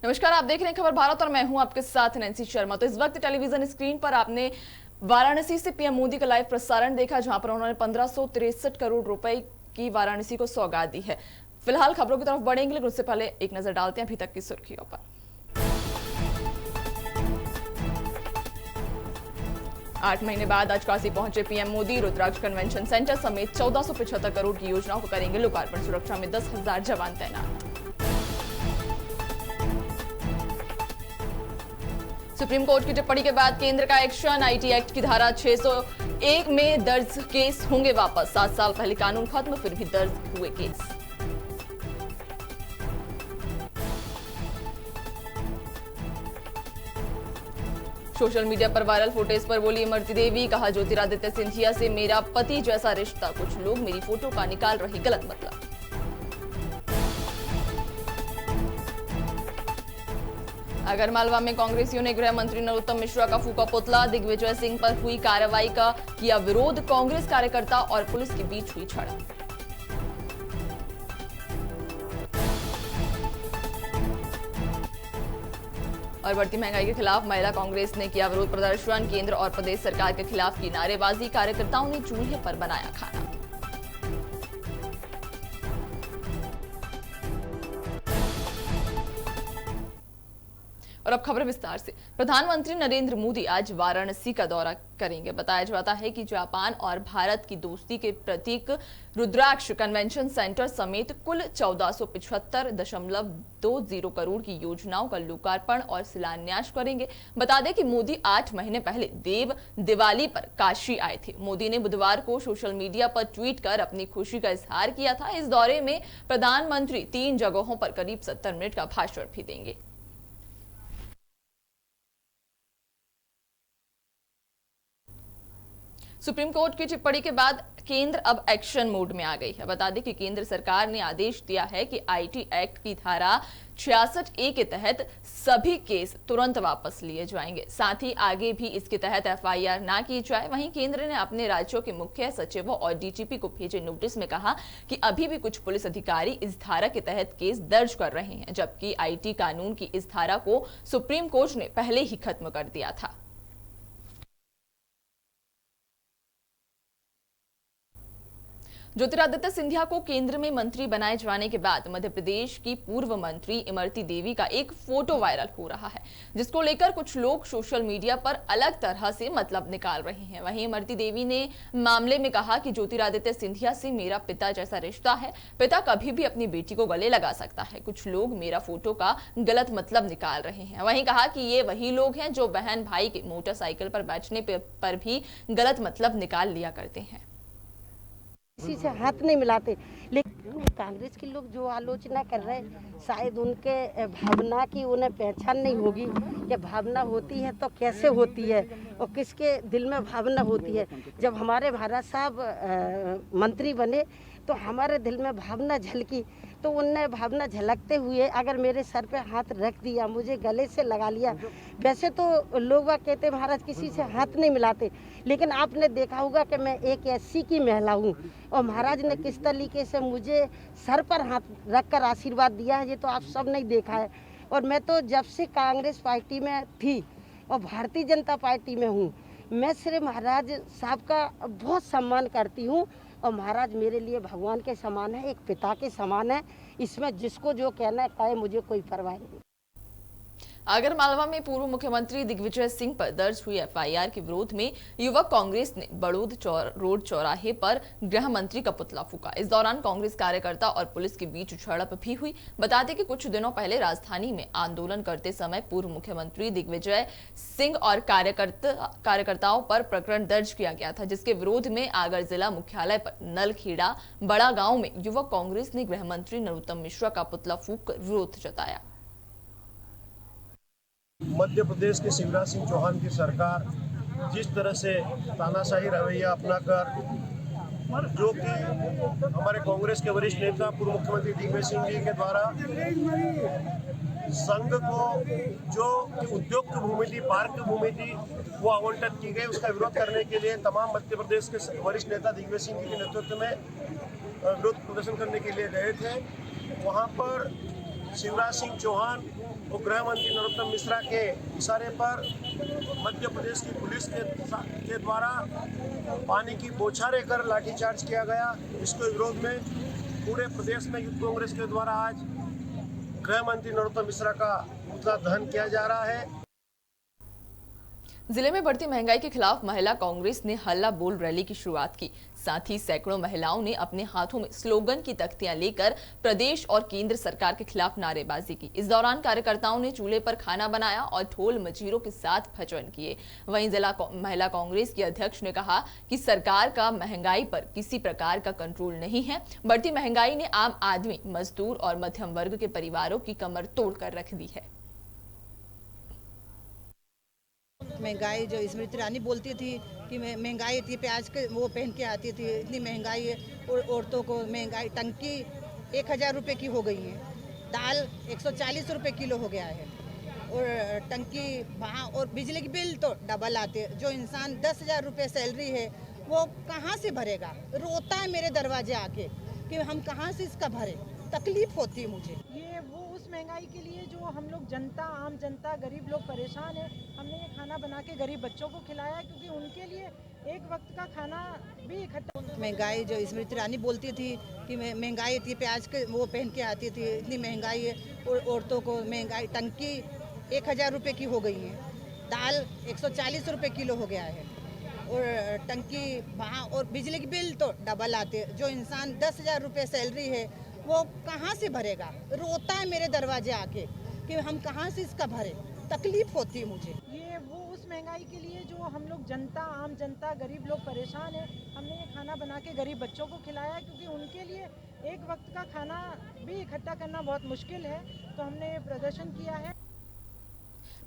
नमस्कार, आप देख रहे हैं खबर भारत और मैं हूं आपके साथ नैन्सी शर्मा। तो इस वक्त टेलीविजन स्क्रीन पर आपने वाराणसी से पीएम मोदी का लाइव प्रसारण देखा, जहां पर उन्होंने 1563 करोड़ रुपए की वाराणसी को सौगात दी है। फिलहाल खबरों की तरफ बढ़ेंगे, लेकिन उससे पहले एक नजर डालते हैं अभी तक की सुर्खियों पर। 8 महीने बाद आज काशी पहुंचे पीएम मोदी। रुद्राक्ष कन्वेंशन सेंटर समेत 1475 करोड़ की योजनाओं को करेंगे लोकार्पण। सुरक्षा में 10,000 जवान तैनात। सुप्रीम कोर्ट की टिप्पणी के बाद केंद्र का एक्शन। आईटी एक्ट की धारा 601 में दर्ज केस होंगे वापस। 7 साल पहले कानून खत्म, फिर भी दर्ज हुए केस। सोशल मीडिया पर वायरल फुटेज पर बोली इमरती देवी। कहा, ज्योतिरादित्य सिंधिया से मेरा पति जैसा रिश्ता। कुछ लोग मेरी फोटो का निकाल रहे गलत मतलब। आगरमालवा में कांग्रेसियों ने गृह मंत्री नरोत्तम मिश्रा का फूका पुतला। दिग्विजय सिंह पर हुई कार्रवाई का किया विरोध। कांग्रेस कार्यकर्ता और पुलिस के बीच हुई झड़प। और बढ़ती महंगाई के खिलाफ महिला कांग्रेस ने किया विरोध प्रदर्शन। केंद्र और प्रदेश सरकार के खिलाफ की नारेबाजी। कार्यकर्ताओं ने चूल्हे पर बनाया खाना। और अब खबर विस्तार से। प्रधानमंत्री नरेंद्र मोदी आज वाराणसी का दौरा करेंगे। बताया जाता है कि जापान और भारत की दोस्ती के प्रतीक रुद्राक्ष कन्वेंशन सेंटर समेत कुल 1475.20 करोड़ की योजनाओं का लोकार्पण और शिलान्यास करेंगे। बता दें कि मोदी 8 महीने पहले देव दिवाली पर काशी आए थे। मोदी ने बुधवार को सोशल मीडिया पर ट्वीट कर अपनी खुशी का इजहार किया था। इस दौरे में प्रधानमंत्री 3 जगहों पर करीब 70 मिनट का भाषण भी देंगे। सुप्रीम कोर्ट की टिप्पणी के बाद केंद्र अब एक्शन मोड में आ गई है। बता दें कि केंद्र सरकार ने आदेश दिया है कि आईटी एक्ट की धारा 66A के तहत सभी केस तुरंत वापस लिए जाएंगे। साथ ही आगे भी इसके तहत एफआईआर ना की जाए। वहीं केंद्र ने अपने राज्यों के मुख्य सचिवों और डीजीपी को भेजे नोटिस में कहा कि अभी भी कुछ पुलिस अधिकारी इस धारा के तहत केस दर्ज कर रहे हैं, जबकि आईटी कानून की इस धारा को सुप्रीम कोर्ट ने पहले ही खत्म कर दिया था। ज्योतिरादित्य सिंधिया को केंद्र में मंत्री बनाए जाने के बाद मध्य प्रदेश की पूर्व मंत्री इमरती देवी का एक फोटो वायरल हो रहा है, जिसको लेकर कुछ लोग सोशल मीडिया पर अलग तरह से मतलब निकाल रहे हैं। वहीं इमरती देवी ने मामले में कहा कि ज्योतिरादित्य सिंधिया से मेरा पिता जैसा रिश्ता है। पिता कभी भी अपनी बेटी को गले लगा सकता है। कुछ लोग मेरा फोटो का गलत मतलब निकाल रहे हैं। वहीं कहा कि ये वही लोग हैं जो बहन भाई के मोटरसाइकिल पर बैठने पर भी गलत मतलब निकाल लिया करते हैं। किसी से हाथ नहीं मिलाते। लेकिन कांग्रेस के लोग जो आलोचना कर रहे हैं, शायद उनके भावना की उन्हें पहचान नहीं होगी कि भावना होती है तो कैसे होती है और किसके दिल में भावना होती है। जब हमारे भारत साहब मंत्री बने तो हमारे दिल में भावना झलकी, तो उनने भावना झलकते हुए अगर मेरे सर पे हाथ रख दिया, मुझे गले से लगा लिया। वैसे तो लोग कहते हैं महाराज किसी से हाथ नहीं मिलाते, लेकिन आपने देखा होगा कि मैं एक एससी की महिला हूँ और महाराज ने किस तरीके से मुझे सर पर हाथ रखकर आशीर्वाद दिया है, ये तो आप सब ने देखा है। और मैं तो जब से कांग्रेस पार्टी में थी और भारतीय जनता पार्टी में हूँ, मैं सिर्फ महाराज साहब का बहुत सम्मान करती हूँ और महाराज मेरे लिए भगवान के समान है, एक पिता के समान है। इसमें जिसको जो कहना है कहे, मुझे कोई परवाह नहीं। आगरमालवा में पूर्व मुख्यमंत्री दिग्विजय सिंह पर दर्ज हुई एफआईआर के विरोध में युवक कांग्रेस ने बड़ौद रोड चौराहे पर गृह मंत्री का पुतला फूका। इस दौरान कांग्रेस कार्यकर्ता और पुलिस के बीच झड़प भी हुई। बता दें कि कुछ दिनों पहले राजधानी में आंदोलन करते समय पूर्व मुख्यमंत्री दिग्विजय सिंह और कार्यकर्ताओं पर प्रकरण दर्ज किया गया था, जिसके विरोध में आगर जिला मुख्यालय पर नलखेड़ा बड़ा गांव में युवक कांग्रेस ने गृह मंत्री नरोत्तम मिश्रा का पुतला फूंक कर विरोध जताया। मध्य प्रदेश के शिवराज सिंह चौहान की सरकार जिस तरह से तानाशाही रवैया अपनाकर, जो कि हमारे कांग्रेस के वरिष्ठ नेता पूर्व मुख्यमंत्री दिग्विजय सिंह जी के द्वारा संघ को जो उद्योग की भूमि थी, पार्क की भूमि थी, वो आवंटन की गई, उसका विरोध करने के लिए तमाम मध्य प्रदेश के वरिष्ठ नेता दिग्विजय सिंह जी के नेतृत्व में विरोध प्रदर्शन करने के लिए गए थे। वहाँ पर शिवराज सिंह चौहान वो गृह मंत्री नरोत्तम मिश्रा के इशारे पर मध्य प्रदेश की पुलिस के द्वारा पानी की बौछारें कर लाठीचार्ज किया गया। इसके विरोध में पूरे प्रदेश में यूथ कांग्रेस के द्वारा आज गृह मंत्री नरोत्तम मिश्रा का पुतला दहन किया जा रहा है। जिले में बढ़ती महंगाई के खिलाफ महिला कांग्रेस ने हल्ला बोल रैली की शुरुआत की। साथ ही सैकड़ों महिलाओं ने अपने हाथों में स्लोगन की तख्तियां लेकर प्रदेश और केंद्र सरकार के खिलाफ नारेबाजी की। इस दौरान कार्यकर्ताओं ने चूल्हे पर खाना बनाया और ढोल मजीरों के साथ भजन किए। वहीं जिला महिला कांग्रेस की अध्यक्ष ने कहा कि सरकार का महंगाई पर किसी प्रकार का कंट्रोल नहीं है। बढ़ती महंगाई ने आम आदमी, मजदूर और मध्यम वर्ग के परिवारों की कमर तोड़ कर रख दी है। महंगाई जो स्मृति ईरानी बोलती थी कि महंगाई थी, प्याज के वो पहन के आती थी, इतनी महंगाई है। और औरतों को महंगाई, टंकी 1000 रुपये की हो गई है, दाल 140 रुपये किलो हो गया है, और टंकी वहाँ, और बिजली की बिल तो डबल आते हैं। जो इंसान 10,000 रुपये सैलरी है वो कहाँ से भरेगा? रोता है मेरे दरवाजे आके कि हम कहाँ से इसका भरें। तकलीफ होती है मुझे। ये वो उस महंगाई के लिए जो हम लोग जनता, आम जनता, गरीब लोग परेशान है। हमने ये खाना बना के गरीब बच्चों को खिलाया, क्योंकि उनके लिए एक वक्त का खाना भी इकट्ठा। महंगाई जो स्मृति ईरानी बोलती थी कि महंगाई थी, प्याज के वो पहन के आती थी, इतनी महंगाई है। और औरतों को महंगाई, टंकी 1000 रुपये की हो गई है, दाल 140 रुपये किलो हो गया है, और टंकी वहाँ, और बिजली की बिल तो डबल आते हैं। जो इंसान 10,000 रुपये सैलरी है वो कहाँ से भरेगा? रोता है मेरे दरवाजे आके कि हम कहाँ से इसका भरें। तकलीफ होती है मुझे। ये वो उस महंगाई के लिए जो हम लोग जनता, आम जनता, गरीब लोग परेशान है। हमने ये खाना बना के गरीब बच्चों को खिलाया, क्योंकि उनके लिए एक वक्त का खाना भी इकट्ठा करना बहुत मुश्किल है। तो हमने ये प्रदर्शन किया है।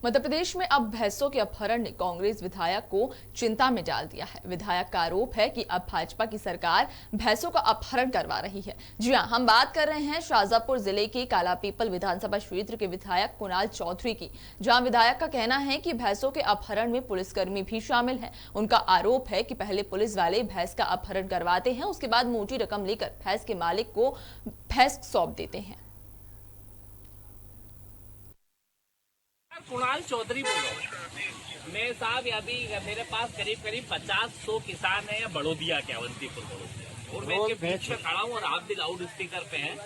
मध्य प्रदेश में अब भैंसों के अपहरण ने कांग्रेस विधायक को चिंता में डाल दिया है। विधायक का आरोप है कि अब भाजपा की सरकार भैंसों का अपहरण करवा रही है। जी हां, हम बात कर रहे हैं शाजापुर जिले के कालापीपल विधानसभा क्षेत्र के विधायक कुणाल चौधरी की, जहां विधायक का कहना है कि भैंसों के अपहरण में पुलिसकर्मी भी शामिल हैं। उनका आरोप है कि पहले पुलिस वाले भैंस का अपहरण करवाते हैं, उसके बाद मोटी रकम लेकर भैंस के मालिक को भैंस सौंप देते हैं। कुणाल चौधरी बोल रहा हूँ मैं साहब। अभी मेरे पास करीब 50-100 किसान है बड़ोदिया के, अवंतीपुर बड़ोदिया, और मैं इनके बीच में खड़ा हूँ और आप भी लाउड स्पीकर पे हैं।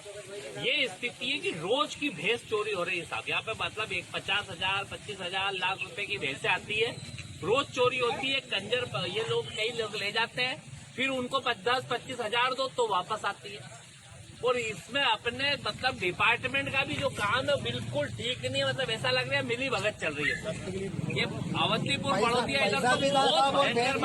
ये स्थिति है कि रोज की भैंस चोरी हो रही है साहब। यहाँ पे मतलब 50,000, 25,000, लाख रुपए की भैंसें आती है, रोज चोरी होती है। कंजर ये लोग, कई लोग ले जाते हैं, फिर उनको 10-25 हजार दो तो वापस आती है। और इसमें अपने मतलब डिपार्टमेंट का भी जो काम है बिल्कुल ठीक नहीं है। मतलब ऐसा लग रहा है मिली भगत चल रही है। ये अवंतीपुर बड़ोदिया इधर तो बहुत भयंकर,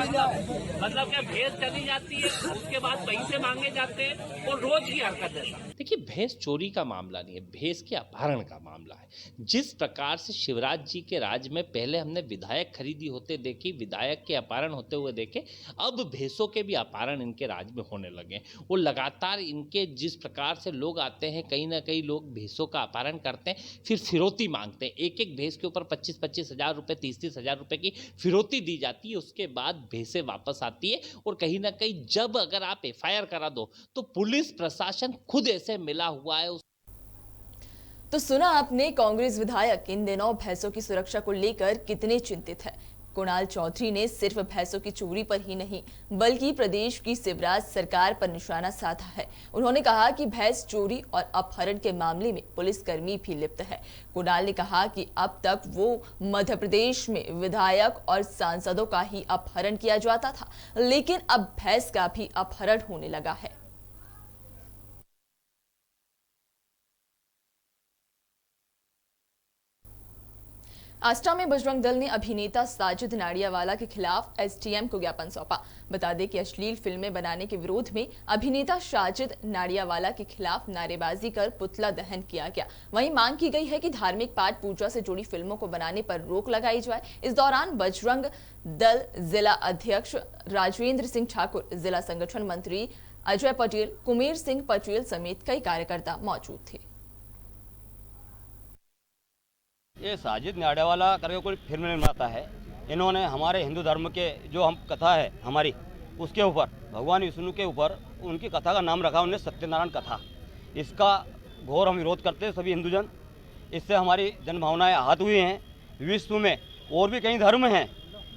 मतलब क्या भैंस चली जाती है, उसके बाद पैसे मांगे जाते हैं और रोज की हरकत है। देखिए, भैंस चोरी का मामला नहीं है, भैंस के अपहरण का मामला है। जिस प्रकार से शिवराज जी के राज में पहले हमने विधायक खरीदी होते देखी, विधायक के अपहरण होते हुए देखे, अब भैंसों के भी अपहरण इनके राज में होने लगे। वो लगातार इनके जिस प्रकार से लोग आते हैं, कहीं ना कहीं लोग भैंसों का अपहरण करते हैं, फिर फिरौती मांगते हैं। एक एक भैंस के ऊपर 25-25 हजार रुपये, 30-30 हजार रुपये की फिरौती दी जाती है। उसके बाद भैंसें वापस आती है। और कहीं ना कहीं जब अगर आप FIR करा दो तो पुलिस प्रशासन खुद ऐसे मिला हुआ है। तो सुना आपने कांग्रेस विधायक इन दिनों भैंसों की सुरक्षा को लेकर कितने चिंतित है। कुणाल चौधरी ने सिर्फ भैंसों की चोरी पर ही नहीं बल्कि प्रदेश की शिवराज सरकार पर निशाना साधा है। उन्होंने कहा कि भैंस चोरी और अपहरण के मामले में पुलिसकर्मी भी लिप्त है। कुणाल ने कहा कि अब तक वो मध्य प्रदेश में विधायक और सांसदों का ही अपहरण किया जाता था, लेकिन अब भैंस का भी अपहरण होने लगा है। आष्टा में बजरंग दल ने अभिनेता साजिद नाडियावाला के खिलाफ SDM को ज्ञापन सौंपा। बता दें कि अश्लील फिल्में बनाने के विरोध में अभिनेता साजिद नाडियावाला के खिलाफ नारेबाजी कर पुतला दहन किया गया। वहीं मांग की गई है कि धार्मिक पाठ पूजा से जुड़ी फिल्मों को बनाने पर रोक लगाई जाए। इस दौरान बजरंग दल जिला अध्यक्ष राजेंद्र सिंह ठाकुर, जिला संगठन मंत्री अजय पटेल, कुमेर सिंह पटेल समेत कई कार्यकर्ता मौजूद थे। ये साजिद नाडियावाला करके कोई फिल्म नहीं बनाता है। इन्होंने हमारे हिंदू धर्म के जो हम कथा है हमारी, उसके ऊपर भगवान विष्णु के ऊपर उनकी कथा का नाम रखा उन्होंने, सत्यनारायण कथा। इसका घोर हम विरोध करते हैं सभी हिंदूजन। इससे हमारी जनभावनाएं आहत हुई हैं। विश्व में और भी कई धर्म हैं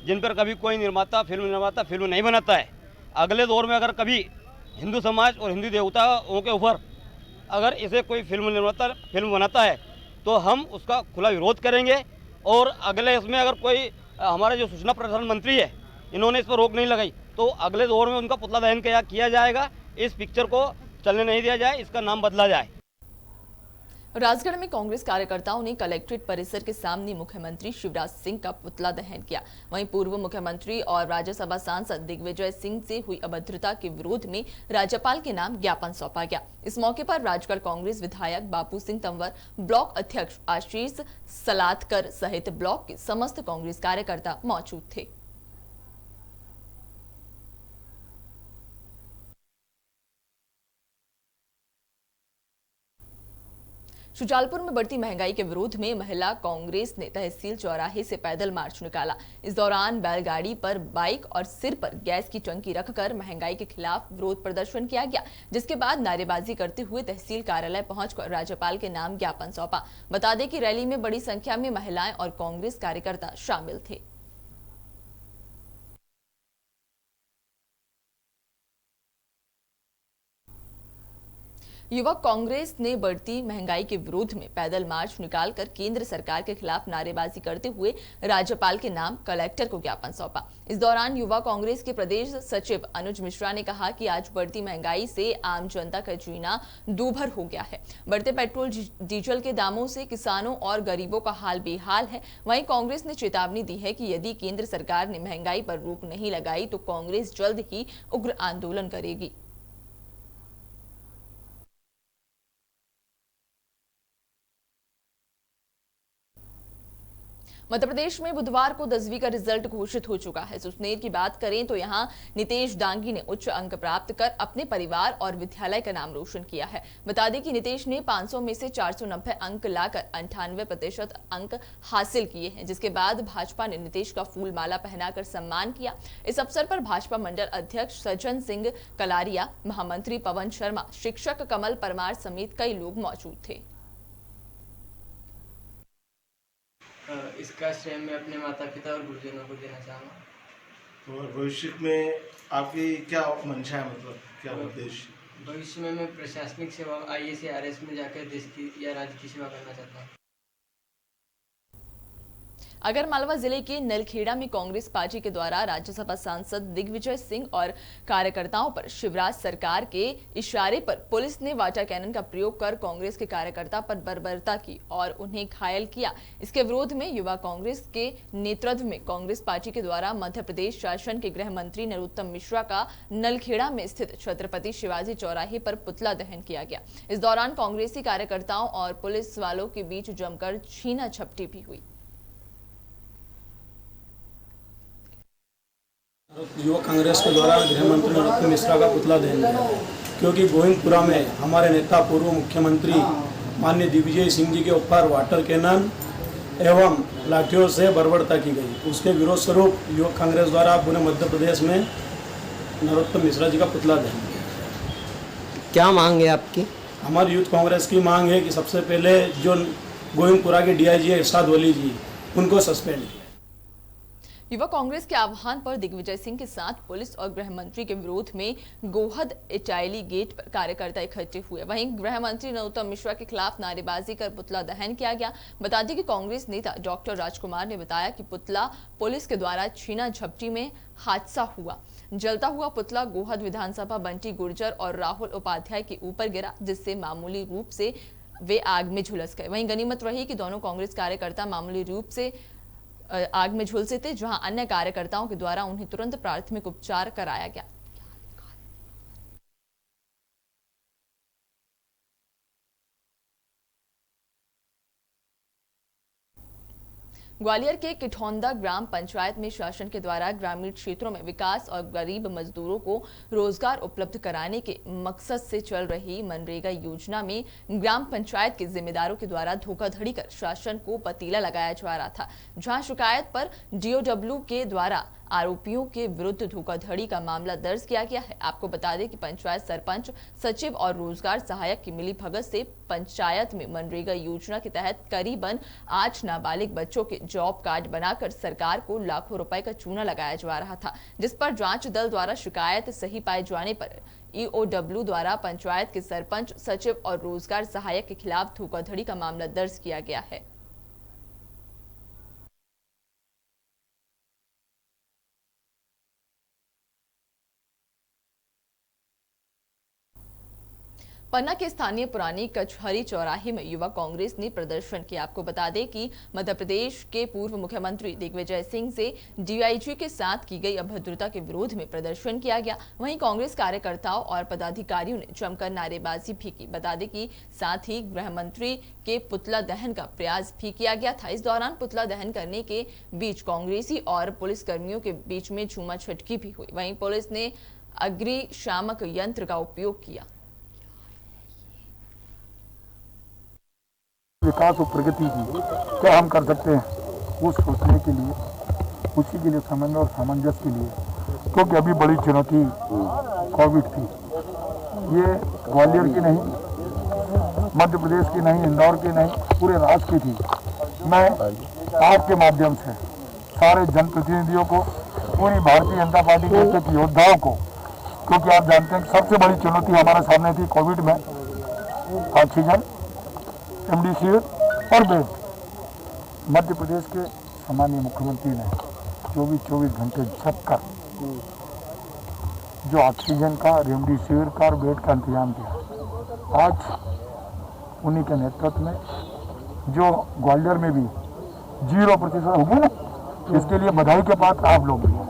जिन पर कभी कोई निर्माता फिल्म नहीं बनाता है। अगले दौर में अगर कभी हिंदू समाज और हिंदू देवताओं के ऊपर अगर इसे कोई फिल्म बनाता है तो हम उसका खुला विरोध करेंगे। और अगले इसमें अगर कोई हमारे जो सूचना प्रसारण मंत्री है, इन्होंने इस पर रोक नहीं लगाई तो अगले दौर में उनका पुतला दहन किया जाएगा। इस पिक्चर को चलने नहीं दिया जाए, इसका नाम बदला जाए। राजगढ़ में कांग्रेस कार्यकर्ताओं ने कलेक्ट्रेट परिसर के सामने मुख्यमंत्री शिवराज सिंह का पुतला दहन किया। वहीं पूर्व मुख्यमंत्री और राज्यसभा सांसद दिग्विजय सिंह से हुई अभद्रता के विरोध में राज्यपाल के नाम ज्ञापन सौंपा गया। इस मौके पर राजगढ़ कांग्रेस विधायक बापू सिंह तंवर, ब्लॉक अध्यक्ष आशीष सलातकर सहित ब्लॉक के समस्त कांग्रेस कार्यकर्ता मौजूद थे। शुजालपुर में बढ़ती महंगाई के विरोध में महिला कांग्रेस ने तहसील चौराहे से पैदल मार्च निकाला। इस दौरान बैलगाड़ी पर बाइक और सिर पर गैस की टंकी रखकर महंगाई के खिलाफ विरोध प्रदर्शन किया गया, जिसके बाद नारेबाजी करते हुए तहसील कार्यालय पहुंचकर राज्यपाल के नाम ज्ञापन सौंपा। बता दें कि रैली में बड़ी संख्या में महिलाएं और कांग्रेस कार्यकर्ता शामिल थे। युवक कांग्रेस ने बढ़ती महंगाई के विरोध में पैदल मार्च निकालकर केंद्र सरकार के खिलाफ नारेबाजी करते हुए राज्यपाल के नाम कलेक्टर को ज्ञापन सौंपा। इस दौरान युवा कांग्रेस के प्रदेश सचिव अनुज मिश्रा ने कहा कि आज बढ़ती महंगाई से आम जनता का जीना दूभर हो गया है। बढ़ते पेट्रोल डीजल के दामों से किसानों और गरीबों का हाल बेहाल है। वहीं कांग्रेस ने चेतावनी दी है कि यदि केंद्र सरकार ने महंगाई पर रोक नहीं लगाई तो कांग्रेस जल्द ही उग्र आंदोलन करेगी। मध्य प्रदेश में बुधवार को 10वीं का रिजल्ट घोषित हो चुका है। सुसनेर की बात करें तो यहां नितेश डांगी ने उच्च अंक प्राप्त कर अपने परिवार और विद्यालय का नाम रोशन किया है। बता दें कि नितेश ने 500 में से 490 अंक लाकर 98% अंक हासिल किए हैं, जिसके बाद भाजपा ने नितेश का फूल माला पहनाकर सम्मान किया। इस अवसर पर भाजपा मंडल अध्यक्ष सज्जन सिंह कलारिया, महामंत्री पवन शर्मा, शिक्षक कमल परमार समेत कई लोग मौजूद थे। इसका श्रेय मैं अपने माता पिता और गुरुजनों को देना चाहूँगा। और भविष्य में आपकी क्या मंशा है, मतलब क्या उद्देश्य? भविष्य में मैं प्रशासनिक सेवा IAS या RS में जाकर देश की या राज्य की सेवा करना चाहता हूँ। आगरमालवा जिले के नलखेड़ा में कांग्रेस पार्टी के द्वारा राज्यसभा सांसद दिग्विजय सिंह और कार्यकर्ताओं पर शिवराज सरकार के इशारे पर पुलिस ने वाटर कैनन का प्रयोग कर कांग्रेस के कार्यकर्ता पर बर्बरता की और उन्हें घायल किया। इसके विरोध में युवा कांग्रेस के नेतृत्व में कांग्रेस पार्टी के द्वारा मध्य प्रदेश शासन के गृह मंत्री नरोत्तम मिश्रा का नलखेड़ा में स्थित छत्रपति शिवाजी चौराहे पर पुतला दहन किया गया। इस दौरान कांग्रेसी कार्यकर्ताओं और पुलिस वालों के बीच जमकर छीना झपटी भी हुई। युवक कांग्रेस के द्वारा गृह मंत्री नरोत्तम मिश्रा का पुतला दहन किया, क्योंकि गोविंदपुरा में हमारे नेता पूर्व मुख्यमंत्री माननीय दिग्विजय सिंह जी के ऊपर वाटर कैनन एवं लाठियों से बर्बरता की गई। उसके विरोध स्वरूप युवक कांग्रेस द्वारा पूरे मध्य प्रदेश में नरोत्तम मिश्रा जी का पुतला दहन किया। क्या मांग है आपकी? हमारी यूथ कांग्रेस की मांग है कि सबसे पहले जो गोविंदपुरा के DIG इरशाद वली जी, उनको सस्पेंड किया। युवा कांग्रेस के आह्वान पर दिग्विजय सिंह के साथ पुलिस और गृह मंत्री के विरोध में गोहद इटायली गेट पर कार्यकर्ता इकट्ठे हुए। वहीं गृह मंत्री नरोत्तम मिश्रा के खिलाफ नारेबाजी कर पुतला दहन किया गया। बता दें कि कांग्रेस नेता डॉक्टर राजकुमार ने बताया कि पुतला पुलिस के द्वारा छीना झपटी में हादसा हुआ। जलता हुआ पुतला गोहद विधानसभा बंटी गुर्जर और राहुल उपाध्याय के ऊपर गिरा, जिससे मामूली रूप से वे आग में झुलस गए। वहीं गनीमत रही कि दोनों कांग्रेस कार्यकर्ता मामूली रूप से आग में झुलसे थे, जहां अन्य कार्यकर्ताओं के द्वारा उन्हें तुरंत प्राथमिक उपचार कराया गया। ग्वालियर के किठौंदा ग्राम पंचायत में शासन के द्वारा ग्रामीण क्षेत्रों में विकास और गरीब मजदूरों को रोजगार उपलब्ध कराने के मकसद से चल रही मनरेगा योजना में ग्राम पंचायत के जिम्मेदारों के द्वारा धोखाधड़ी कर शासन को पतीला लगाया जा रहा था, जहां शिकायत पर DOW के द्वारा आरोपियों के विरुद्ध धोखाधड़ी का मामला दर्ज किया गया है। आपको बता दें कि पंचायत सरपंच, सचिव और रोजगार सहायक की मिलीभगत से पंचायत में मनरेगा योजना के तहत करीबन 8 नाबालिग बच्चों के जॉब कार्ड बनाकर सरकार को लाखों रुपए का चूना लगाया जा रहा था, जिस पर जांच दल द्वारा शिकायत सही पाए जाने पर EOW द्वारा पंचायत के सरपंच, सचिव और रोजगार सहायक के खिलाफ धोखाधड़ी का मामला दर्ज किया गया है। पन्ना के स्थानीय पुरानी कचहरी चौराहे में युवा कांग्रेस ने प्रदर्शन किया। आपको बता दें कि मध्य प्रदेश के पूर्व मुख्यमंत्री दिग्विजय सिंह से DIG के साथ की गई अभद्रता के विरोध में प्रदर्शन किया गया। वहीं कांग्रेस कार्यकर्ताओं और पदाधिकारियों ने जमकर नारेबाजी भी की। बता दें कि साथ ही गृह मंत्री के पुतला दहन का प्रयास भी किया गया था। इस दौरान पुतला दहन करने के बीच कांग्रेसी और पुलिस कर्मियों के बीच में झूमा छटकी भी हुई। वहीं पुलिस ने अग्निशामक यंत्र का उपयोग किया। विकास और प्रगति की क्या हम कर सकते हैं, वो सोचने के लिए, उसी के लिए समन्वय और सामंजस्य के लिए, क्योंकि अभी बड़ी चुनौती कोविड थी। ये ग्वालियर की नहीं, मध्य प्रदेश की नहीं, इंदौर की नहीं, पूरे राज्य की थी। मैं आपके माध्यम से सारे जनप्रतिनिधियों को, पूरी भारतीय जनता पार्टी के योद्धाओं को, क्योंकि आप जानते हैं सबसे बड़ी चुनौती हमारे सामने थी कोविड में ऑक्सीजन, रेमडेसिविर और बेड। मध्य प्रदेश के सामान्य मुख्यमंत्री ने 24 घंटे जग कर जो ऑक्सीजन का, रेमडेसिविर का और बेड का इंतजाम किया। आज उन्हीं के नेतृत्व में जो ग्वालियर में भी 0% होगी ना, इसके लिए बधाई के पात्र आप लोग भी हैं।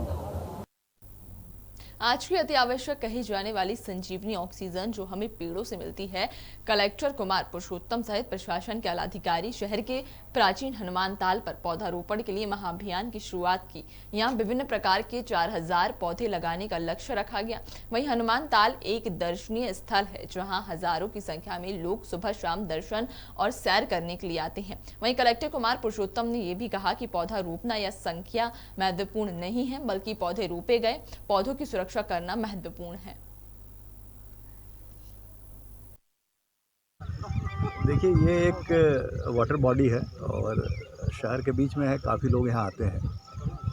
आज की अति आवश्यक कही जाने वाली संजीवनी ऑक्सीजन जो हमें पेड़ों से मिलती है, कलेक्टर कुमार पुरुषोत्तम सहित प्रशासन के आलाधिकारी शहर के प्राचीन हनुमान ताल पर पौधारोपण के लिए महाअभियान की शुरुआत की। यहां विभिन्न प्रकार के 4000 पौधे लगाने का लक्ष्य रखा गया। वहीं हनुमान ताल एक दर्शनीय स्थल है जहां हजारों की संख्या में लोग सुबह शाम दर्शन और सैर करने के लिए आते हैं। वहीं कलेक्टर कुमार पुरुषोत्तम ने यह भी कहा कि पौधा रोपना या संख्या महत्वपूर्ण नहीं है, बल्कि पौधे रोपे गए पौधों की सुरक्षा करना महत्वपूर्ण है। देखिए, ये एक वाटर बॉडी है और शहर के बीच में है। काफ़ी लोग यहाँ आते हैं,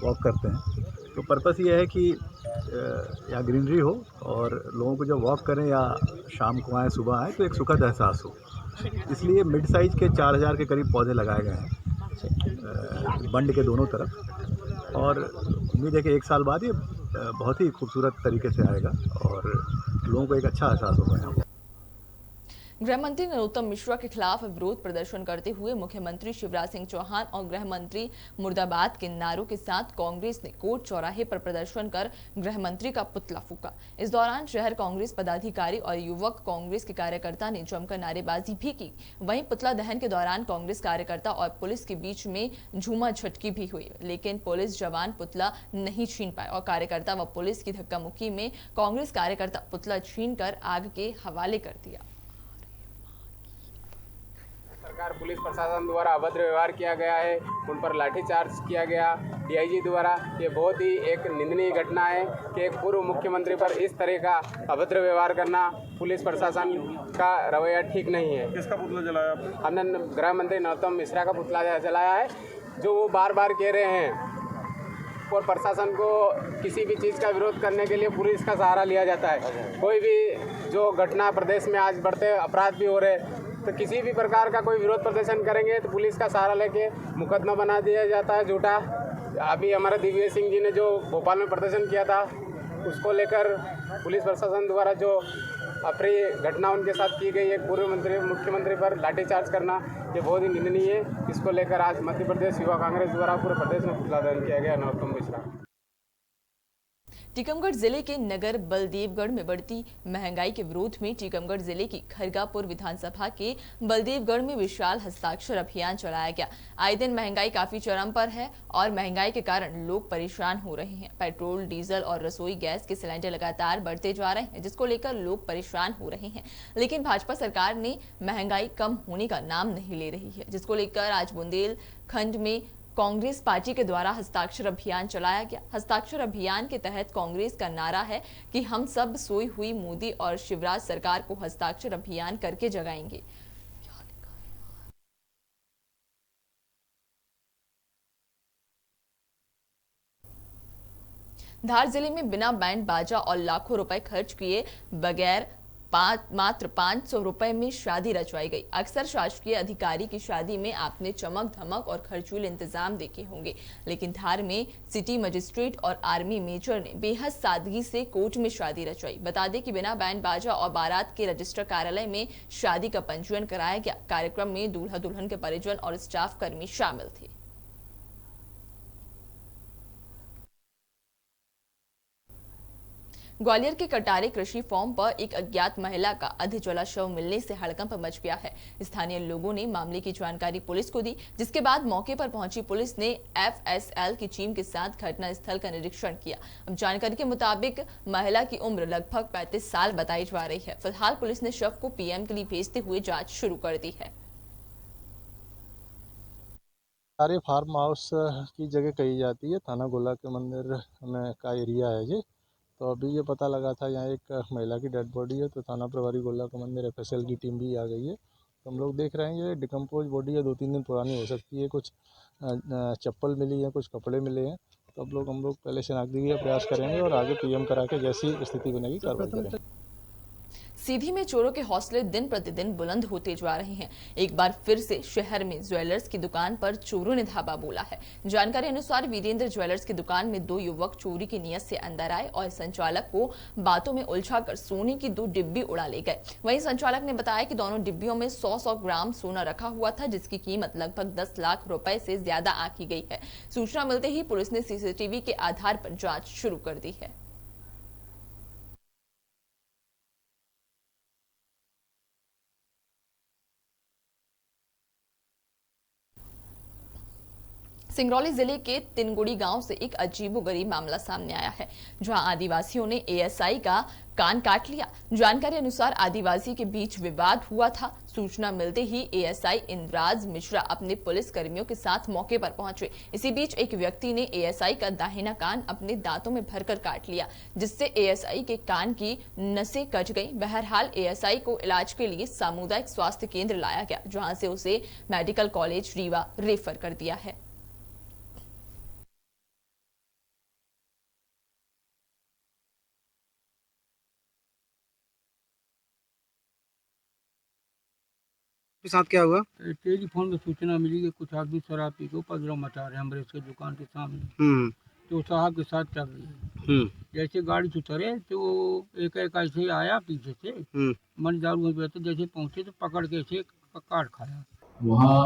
वॉक करते हैं। तो पर्पस ये है कि या ग्रीनरी हो और लोगों को जब वॉक करें या शाम को आए, सुबह आए, तो एक सुखद एहसास हो। इसलिए मिड साइज़ के 4000 के करीब पौधे लगाए गए हैं बंड के दोनों तरफ, और उम्मीद है कि 1 साल बाद ये बहुत ही खूबसूरत तरीके से आएगा और लोगों को एक अच्छा एहसास होगा यहाँ। गृह मंत्री नरोत्तम मिश्रा के खिलाफ विरोध प्रदर्शन करते हुए मुख्यमंत्री शिवराज सिंह चौहान और गृह मंत्री मुर्दाबाद के नारों के साथ कांग्रेस ने कोर्ट चौराहे पर प्रदर्शन कर गृह मंत्री का पुतला फूका। इस दौरान शहर कांग्रेस पदाधिकारी और युवक कांग्रेस के कार्यकर्ता ने जमकर नारेबाजी भी की। वहीं पुतला दहन के दौरान कांग्रेस कार्यकर्ता और पुलिस के बीच में झूमा झटकी भी हुई, लेकिन पुलिस जवान पुतला नहीं छीन पाए और कार्यकर्ता व पुलिस की धक्का मुक्की में कांग्रेस कार्यकर्ता पुतला छीनकर आग के हवाले कर दिया। सरकार पुलिस प्रशासन द्वारा अभद्र व्यवहार किया गया है, उन पर लाठीचार्ज किया गया DIG द्वारा। ये बहुत ही एक निंदनीय घटना है कि एक पूर्व मुख्यमंत्री पर इस तरह का अभद्र व्यवहार करना पुलिस प्रशासन का रवैया ठीक नहीं है। किसका पुतला जलाया? हमने गृह मंत्री नरोत्तम मिश्रा का पुतला जलाया है, जो वो बार बार कह रहे हैं। और प्रशासन को किसी भी चीज़ का विरोध करने के लिए पुलिस का सहारा लिया जाता है। कोई भी जो घटना प्रदेश में आज बढ़ते अपराध भी हो रहे, तो किसी भी प्रकार का कोई विरोध प्रदर्शन करेंगे तो पुलिस का सहारा लेके मुकदमा बना दिया जाता है झूठा। अभी हमारे दिग्विजय सिंह जी ने जो भोपाल में प्रदर्शन किया था, उसको लेकर पुलिस प्रशासन द्वारा जो अप्रिय घटना उनके साथ की गई है, पूर्व मुख्यमंत्री पर लाठीचार्ज करना, ये बहुत ही निंदनीय है। इसको लेकर आज मध्य प्रदेश युवा कांग्रेस द्वारा पूरे प्रदेश में पुतला दहन किया गया नरोत्तम मिश्रा। टीकमगढ़ जिले के नगर बलदेवगढ़ में बढ़ती महंगाई के विरोध में टीकमगढ़ जिले की खरगापुर विधानसभा के बलदेवगढ़ में विशाल हस्ताक्षर अभियान चलाया गया। आए दिन महंगाई काफी चरम पर है और महंगाई के कारण लोग परेशान हो रहे हैं। पेट्रोल, डीजल और रसोई गैस के सिलेंडर लगातार बढ़ते जा रहे हैं, जिसको लेकर लोग परेशान हो रहे हैं। लेकिन भाजपा सरकार ने महंगाई कम होने का नाम नहीं ले रही है, जिसको लेकर आज बुंदेलखंड में कांग्रेस पार्टी के द्वारा हस्ताक्षर अभियान चलाया गया। हस्ताक्षर अभियान के तहत कांग्रेस का नारा है कि हम सब सोई हुई मोदी और शिवराज सरकार को हस्ताक्षर अभियान करके जगाएंगे। धार जिले में बिना बैंड बाजा और लाखों रुपए खर्च किए बगैर मात्र 500 रुपए में शादी रचवाई गई। अक्सर शासकीय अधिकारी की शादी में आपने चमक धमक और खर्चीले इंतजाम देखे होंगे, लेकिन धार में सिटी मजिस्ट्रेट और आर्मी मेजर ने बेहद सादगी से कोर्ट में शादी रचवाई। बता दें कि बिना बैंड बाजा और बारात के रजिस्टर कार्यालय में शादी का पंजीयन कराया गया। कार्यक्रम में दूल्हा दुल्हन के परिजन और स्टाफ कर्मी शामिल थे। ग्वालियर के कटारे कृषि फार्म पर एक अज्ञात महिला का अधजला शव मिलने से हड़कंप मच गया है। स्थानीय लोगों ने मामले की जानकारी पुलिस को दी, जिसके बाद मौके पर पहुंची पुलिस ने FSL की टीम के साथ घटना स्थल का निरीक्षण किया। अब जानकारी के मुताबिक महिला की उम्र लगभग 35 साल बताई जा रही है। फिलहाल पुलिस ने शव को PM के लिए भेजते हुए जाँच शुरू कर दी है। कटारे फार्म हाउस की जगह कही जाती है, थाना गोला के मंदिर में का एरिया है ये। तो अभी ये पता लगा था यहाँ एक महिला की डेड बॉडी है, तो थाना प्रभारी गोला का मंदिर FSL की टीम भी आ गई है। तो हम लोग देख रहे हैं ये डिकम्पोज बॉडी है, 2-3 दिन पुरानी हो सकती है। कुछ चप्पल मिली है, कुछ कपड़े मिले हैं। तो हम लोग पहले शनाख्ती का प्रयास करेंगे और आगे PM करा के जैसी स्थिति बनेगी कार्रवाई करेंगे। सीधी में चोरों के हौसले दिन प्रतिदिन बुलंद होते जा रहे हैं। एक बार फिर से शहर में ज्वेलर्स की दुकान पर चोरों ने धावा बोला है। जानकारी अनुसार वीरेंद्र ज्वेलर्स की दुकान में 2 युवक चोरी की नियत से अंदर आए और संचालक को बातों में उलझाकर सोने की 2 डिब्बी उड़ा ले गए। वहीं संचालक ने बताया कि दोनों डिब्बियों में 100 ग्राम सोना रखा हुआ था, जिसकी कीमत लगभग 10 लाख रुपए से ज्यादा आंकी गई है। सूचना मिलते ही पुलिस ने CCTV के आधार पर जाँच शुरू कर दी है। सिंगरौली जिले के तिनगुड़ी गांव से एक अजीबोगरीब मामला सामने आया है, जहां आदिवासियों ने ASI का कान काट लिया। जानकारी अनुसार आदिवासी के बीच विवाद हुआ था। सूचना मिलते ही ASI इंद्राज मिश्रा अपने पुलिस कर्मियों के साथ मौके पर पहुंचे। इसी बीच एक व्यक्ति ने ASI का दाहिना कान अपने दांतों में भरकर काट लिया, जिससे ASI के कान की नसें कट गई। बहरहाल ASI को इलाज के लिए सामुदायिक स्वास्थ्य केंद्र लाया गया, जहां से उसे मेडिकल कॉलेज रीवा रेफर कर दिया है। साथ क्या हुआ? टेलीफोन में सूचना मिली कि कुछ आदमी शराब पी के उपद्रव मचा रहे हैं अमरीश के दुकान के सामने। तो साहब के साथ चल रही है। जैसे गाड़ी से उतरे तो एक ऐसे आया पीछे से, मन दारू में बैठे, जैसे पहुंचे तो पकड़ के ऐसे काट खाया। वहाँ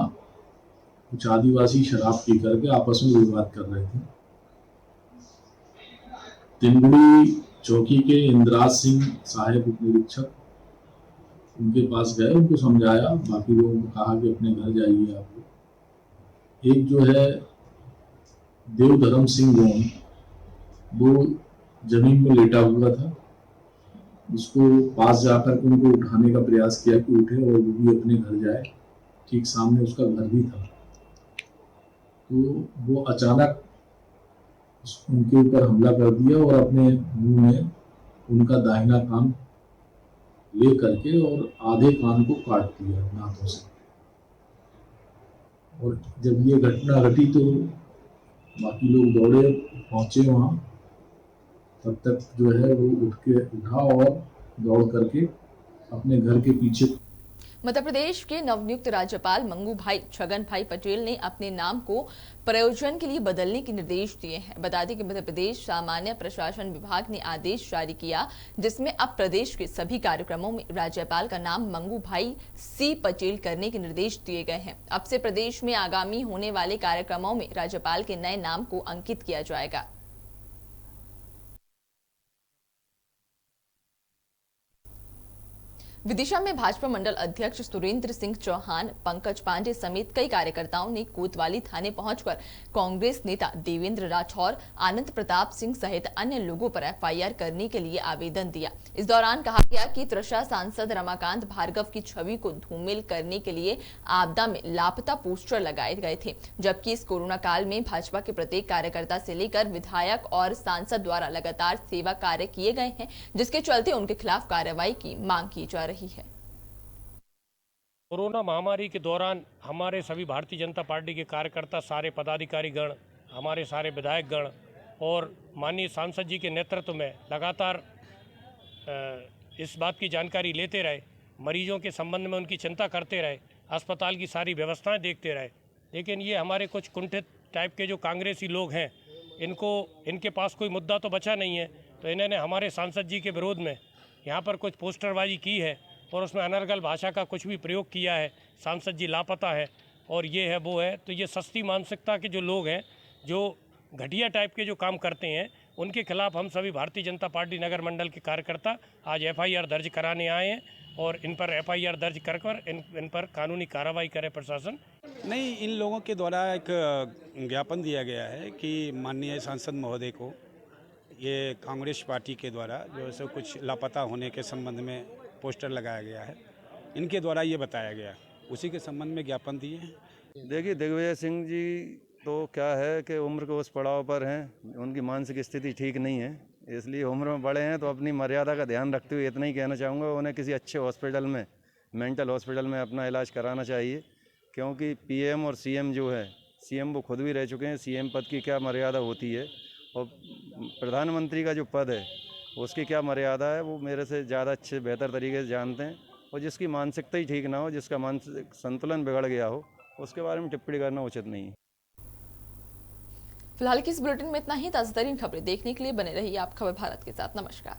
कुछ आदिवासी शराब पी करके आपस में विवाद कर रहे थे। तिनगुड़ी चौकी के इंद्राज सिंह साहेब उप निरीक्षक उनके पास गए, उनको समझाया, बाकी लोगों को कहा कि अपने घर जाइए आप लोग। एक जो है देवधर्म सिंह गोन, वो जमीन में लेटा हुआ था, उसको पास जाकर के उनको उठाने का प्रयास किया कि उठे और वो भी अपने घर जाए। ठीक सामने उसका घर भी था। तो वो अचानक उनके ऊपर हमला कर दिया और अपने मुंह में उनका दाहिना कान ले करके और आधे कान को काट दिया दांतों से। और जब ये घटना घटी तो बाकी लोग दौड़े, पहुंचे वहाँ। तब तक जो है वो उठा और दौड़ करके अपने घर के पीछे। मध्य प्रदेश के नवनियुक्त राज्यपाल मंगू भाई छगन भाई पटेल ने अपने नाम को प्रयोजन के लिए बदलने के निर्देश दिए हैं। बता दें कि मध्य प्रदेश सामान्य प्रशासन विभाग ने आदेश जारी किया, जिसमें अब प्रदेश के सभी कार्यक्रमों में राज्यपाल का नाम मंगू भाई C पटेल करने के निर्देश दिए गए हैं। अब से प्रदेश में आगामी होने वाले कार्यक्रमों में राज्यपाल के नए नाम को अंकित किया जाएगा। विदिशा में भाजपा मंडल अध्यक्ष सुरेंद्र सिंह चौहान, पंकज पांडे समेत कई कार्यकर्ताओं ने कोतवाली थाने पहुंचकर कांग्रेस नेता देवेंद्र राठौर, आनंद प्रताप सिंह सहित अन्य लोगों पर एफआईआर करने के लिए आवेदन दिया। इस दौरान कहा गया कि त्रिशा सांसद रमाकांत भार्गव की छवि को धूमिल करने के लिए आपदा में लापता पोस्टर लगाए गए थे, जबकि इस कोरोना काल में भाजपा के प्रत्येक कार्यकर्ता से लेकर विधायक और सांसद द्वारा लगातार सेवा कार्य किए गए हैं, जिसके चलते उनके खिलाफ कार्रवाई की मांग की जा रही है। कोरोना महामारी के दौरान हमारे सभी भारतीय जनता पार्टी के कार्यकर्ता, सारे पदाधिकारी गण, हमारे सारे विधायक गण और माननीय सांसद जी के नेतृत्व में लगातार इस बात की जानकारी लेते रहे, मरीजों के संबंध में उनकी चिंता करते रहे, अस्पताल की सारी व्यवस्थाएं देखते रहे। लेकिन ये हमारे कुछ कुंठित टाइप के जो कांग्रेसी लोग हैं, इनके पास कोई मुद्दा तो बचा नहीं है, तो इन्होंने हमारे सांसद जी के विरोध में यहाँ पर कुछ पोस्टरबाजी की है और उसमें अनर्गल भाषा का कुछ भी प्रयोग किया है। सांसद जी लापता है और ये है वो है, तो ये सस्ती मानसिकता के जो लोग हैं, जो घटिया टाइप के जो काम करते हैं, उनके खिलाफ हम सभी भारतीय जनता पार्टी नगर मंडल के कार्यकर्ता आज एफआईआर दर्ज कराने आए हैं और इन पर एफआईआर दर्ज कर इन पर कानूनी कार्रवाई करे प्रशासन। नहीं, इन लोगों के द्वारा एक ज्ञापन दिया गया है कि माननीय सांसद महोदय को ये कांग्रेस पार्टी के द्वारा जो है कुछ लापता होने के संबंध में पोस्टर लगाया गया है, इनके द्वारा ये बताया गया, उसी के संबंध में ज्ञापन दिए हैं। देखिए, दिग्विजय सिंह जी तो क्या है कि उम्र के उस पड़ाव पर हैं, उनकी मानसिक स्थिति ठीक नहीं है, इसलिए उम्र में बड़े हैं, तो अपनी मर्यादा का ध्यान रखते हुए इतना ही कहना चाहूँगा, उन्हें किसी अच्छे हॉस्पिटल में, मेंटल हॉस्पिटल में अपना इलाज कराना चाहिए, क्योंकि पीएम और सीएम जो है, सीएम वो खुद भी रह चुके हैं, सीएम पद की क्या मर्यादा होती है और प्रधानमंत्री का जो पद है उसकी क्या मर्यादा है, वो मेरे से ज़्यादा अच्छे बेहतर तरीके से जानते हैं। और जिसकी मानसिकता ही ठीक ना हो, जिसका मानसिक संतुलन बिगड़ गया हो, उसके बारे में टिप्पणी करना उचित नहीं है। फिलहाल की इस बुलेटिन में इतना ही। ताज़ा तरीन खबरें देखने के लिए बने रहिए आप खबर भारत के साथ। नमस्कार।